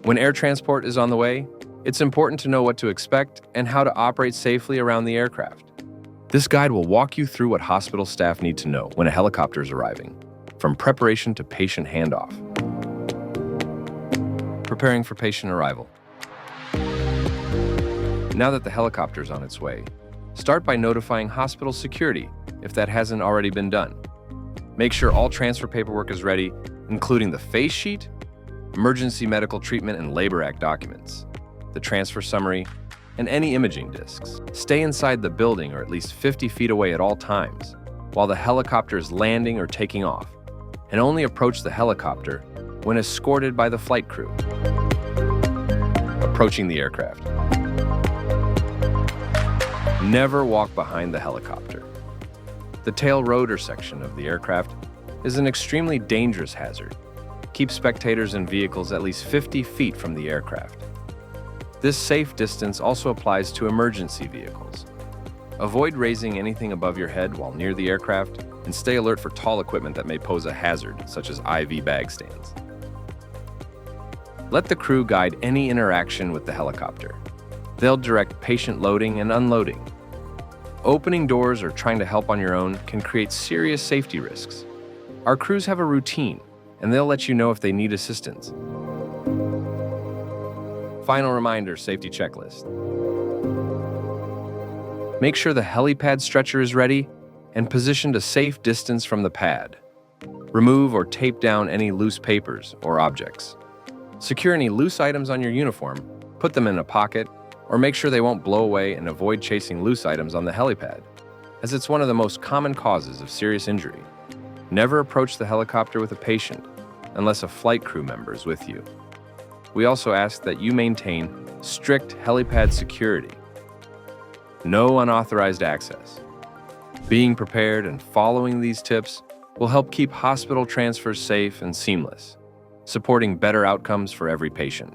When air transport is on the way, it's important to know what to expect and how to operate safely around the aircraft. This guide will walk you through what hospital staff need to know when a helicopter is arriving, from preparation to patient handoff. Preparing for patient arrival. Now that the helicopter is on its way, start by notifying hospital security if that hasn't already been done. Make sure all transfer paperwork is ready, including the face sheet, emergency medical treatment and Labor Act documents, the transfer summary, and any imaging discs. Stay inside the building or at least 50 feet away at all times while the helicopter is landing or taking off, and only approach the helicopter when escorted by the flight crew. Approaching the aircraft. Never walk behind the helicopter. The tail rotor section of the aircraft is an extremely dangerous hazard. Keep spectators and vehicles at least 50 feet from the aircraft. This safe distance also applies to emergency vehicles. Avoid raising anything above your head while near the aircraft, and stay alert for tall equipment that may pose a hazard, such as IV bag stands. Let the crew guide any interaction with the helicopter. They'll direct patient loading and unloading. Opening doors or trying to help on your own can create serious safety risks. Our crews have a routine, and they'll let you know if they need assistance. Final reminder, safety checklist. Make sure the helipad stretcher is ready and positioned a safe distance from the pad. Remove or tape down any loose papers or objects. Secure any loose items on your uniform, put them in a pocket, or make sure they won't blow away, and avoid chasing loose items on the helipad, as it's one of the most common causes of serious injury. Never approach the helicopter with a patient unless a flight crew member is with you. We also ask that you maintain strict helipad security. No unauthorized access. Being prepared and following these tips will help keep hospital transfers safe and seamless, supporting better outcomes for every patient.